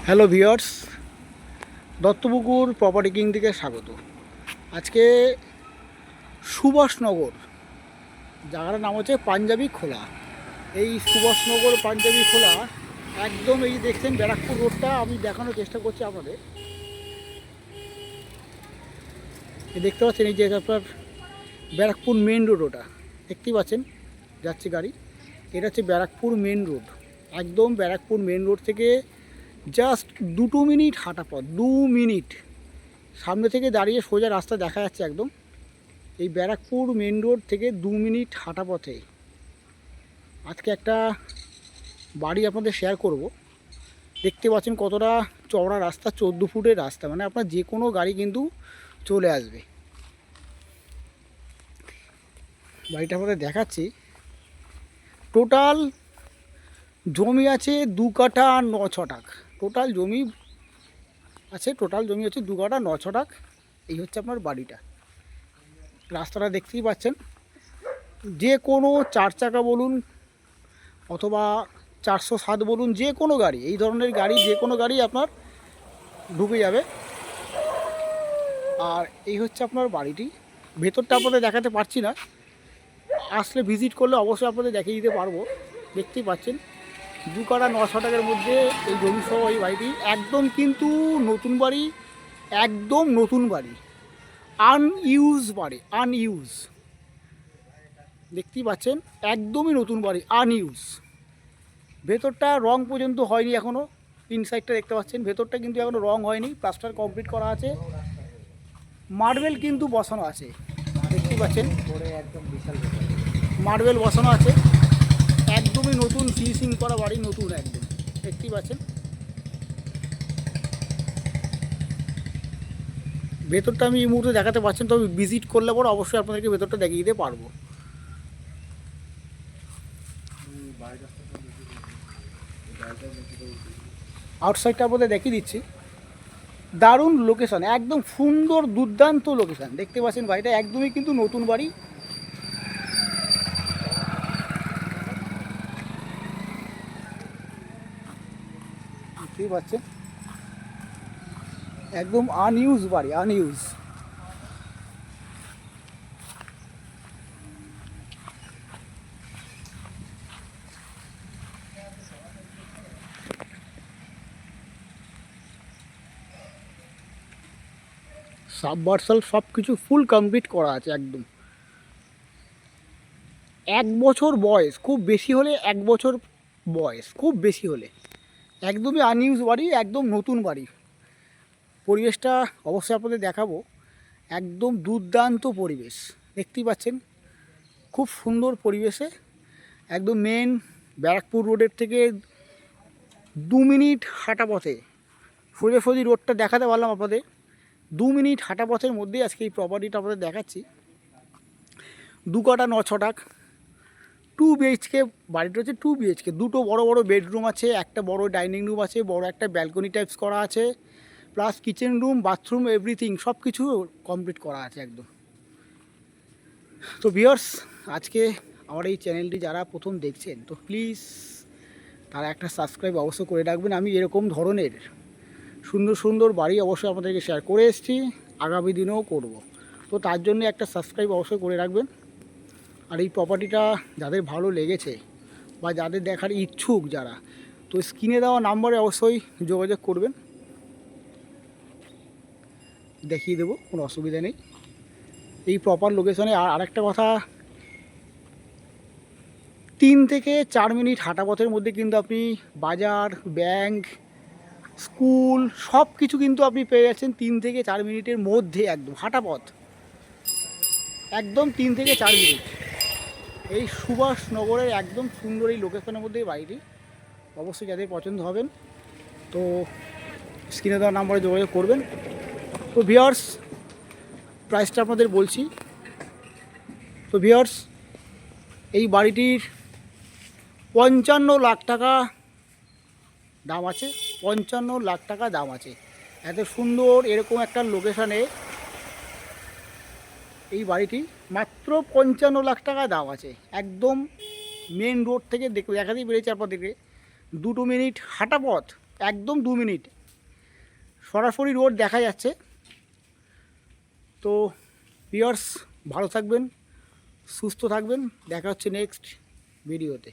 Hello viewers, Duttapukur property king থেকে স্বাগত। আজকে সুভাষনগর জায়গাটার নাম হচ্ছে পাঞ্জাবি খোলা। এই সুভাষনগর পাঞ্জাবি খোলা একদম এই দেখছেন ব্যারাকপুর রোডটা আমি দেখানোর চেষ্টা করছি আপনাদের। দেখতে পাচ্ছেন এই যে আপনার ব্যারাকপুর মেন রোড, ওটা দেখতেই পাচ্ছেন যাচ্ছে গাড়ি। এটা হচ্ছে ব্যারাকপুর মেন রোড। একদম ব্যারাকপুর মেন রোড থেকে জাস্ট 2 মিনিট হাঁটা পথ, 2 মিনিট সামনে থেকে দাঁড়িয়ে সোজা রাস্তা দেখা যাচ্ছে একদম। এই ব্যারাকপুর মেন রোড থেকে 2 মিনিট হাঁটা পথে আজকে একটা বাড়ি আপনাদের শেয়ার করব। দেখতে পাচ্ছেন কতটা চওড়া রাস্তা, 14 ফুটের রাস্তা, মানে আপনার যে কোনো গাড়ি কিন্তু চলে আসবে। বাড়িটা আপনাদের দেখাচ্ছি। টোটাল জমি আছে 2 কাঠা 9 ছটাক। টোটাল জমি আছে 2 কাঠা 9 ছটাক। এই হচ্ছে আপনার বাড়িটা। রাস্তাটা দেখতেই পাচ্ছেন, যে কোনো 4 চাকা বলুন অথবা 407 বলুন, যে কোনো গাড়ি, এই ধরনের গাড়ি যে কোনো গাড়ি আপনার ঢুকে যাবে। আর এই হচ্ছে আপনার বাড়িটি। ভেতরটা আপনাদের দেখাতে পারছি না, আসলে ভিজিট করলে অবশ্যই আপনাদের দেখিয়ে দিতে পারবো। দেখতেই পাচ্ছেন 2 কাঠা 9 ছটাকের মধ্যে এই জমি সহ এই বাড়িটি একদম কিন্তু নতুন বাড়ি, একদম নতুন বাড়ি, আনইউজ বাড়ি, আনইউজ। দেখতেই পাচ্ছেন একদমই নতুন বাড়ি, আনইউজ। ভেতরটা রং পর্যন্ত হয়নি এখনও। ইনসাইডটা দেখতে পাচ্ছেন, ভেতরটা কিন্তু এখনও রং হয়নি, প্লাস্টার কমপ্লিট করা আছে, মার্বেল কিন্তু বসানো আছে। দেখতেই পাচ্ছেন একদম বিশাল মার্বেল বসানো আছে, একদমই নতুন ফিনিশিং করা বাড়ি, নতুন একদম। দেখতেই পাচ্ছেন ভেতরটা আমি এই মুহূর্তে দেখাতে পারছেন, তবে ভিজিট করলে পরে অবশ্যই আপনাদেরকে ভেতরটা দেখিয়ে দিতে পারবো। আউটসাইডটা আপনাদের দেখিয়ে দিচ্ছি। দারুণ লোকেশন, একদম সুন্দর দুর্দান্ত লোকেশন। দেখতে পাচ্ছেন বাড়িটা একদমই কিন্তু নতুন বাড়ি। দেখতেই পাচ্ছেন একদম আনইউজ বাড়ি, আনইউজ। সাবমার্সাল সব কিছু ফুল কমপ্লিট করা আছে একদম। 1 বছর বয়স, খুব বেশি হলে 1 বছর বয়স, খুব বেশি হলে। একদমই আনইউজ বাড়ি, একদম নতুন বাড়ি। পরিবেশটা অবশ্যই আপনাদের দেখাবো, একদম দুর্দান্ত পরিবেশ। দেখতেই পাচ্ছেন খুব সুন্দর পরিবেশে একদম মেন ব্যারাকপুর রোডের থেকে 2 মিনিট হাঁটা পথে, সোজাসুজি রোডটা দেখাতে পারলাম আপনাদের। 2 মিনিট হাঁটা পথের মধ্যেই আজকে এই প্রপার্টিটা আপনাদের দেখাচ্ছি। 2 কাঠা 9 ছটাক, 2 বিএইচকে বাড়িটা হচ্ছে 2 বিএইচকে। 2টো বড় বড় বেডরুম আছে, একটা বড় ডাইনিং রুম আছে, বড় একটা ব্যালকনি টাইপস করা আছে, plus kitchen room, bathroom, everything সব কিছু কমপ্লিট করা আছে একদম। তো ভিউয়ার্স, আজকে আমার এই চ্যানেলটি যারা প্রথম দেখছেন, তো প্লিজ তারা একটা সাবস্ক্রাইব অবশ্যই করে রাখবেন। আমি এরকম ধরনের সুন্দর সুন্দর বাড়ি অবশ্যই আপনাদেরকে শেয়ার করে এসেছি, আগামী দিনেও করব। তো তার জন্য একটা সাবস্ক্রাইব অবশ্যই করে রাখবেন। আর এই প্রপার্টিটা যাদের ভালো লেগেছে বা যাদের দেখার ইচ্ছুক যারা, তো স্ক্রিনে দেওয়া নাম্বারে অবশ্যই যোগাযোগ করবেন, দেখিয়ে দেবো, কোনো অসুবিধা নেই। এই প্রপার লোকেশনে আরেকটা কথা, 3 থেকে 4 মিনিট হাঁটা পথের মধ্যে কিন্তু আপনি বাজার, ব্যাংক, স্কুল সব কিছু কিন্তু আপনি পেয়ে যাচ্ছেন 3 থেকে 4 মিনিটের মধ্যে, একদম হাঁটা পথ, একদম 3 থেকে 4 মিনিট। এই সুভাষনগরের একদম সুন্দর এই লোকেশনের মধ্যে বাড়িটি অবশ্যই যাদের পছন্দ হবেন, তো স্ক্রিনে দেওয়া নাম্বারে যোগাযোগ করবেন। তো ভিউয়ার্স, প্রাইসটা আপনাদের বলছি। তো ভিউয়ার্স, এই বাড়িটির 55 লাখ টাকা দাম আছে, 55 লাখ টাকা দাম আছে। এত সুন্দর এরকম একটা লোকেশানে এই বাড়িটি মাত্র 55 লাখ টাকা দাম আছে। একদম মেন রোড থেকে দেখাতেই পেরেছি আপনাদেরকে, 2 মিনিট হাঁটা পথ, একদম 2 মিনিট। সরাসরি রোড দেখা যাচ্ছে। তো ভিউয়ার্স, ভালো থাকবেন, সুস্থ থাকবেন, দেখা হচ্ছে নেক্সট ভিডিওতে।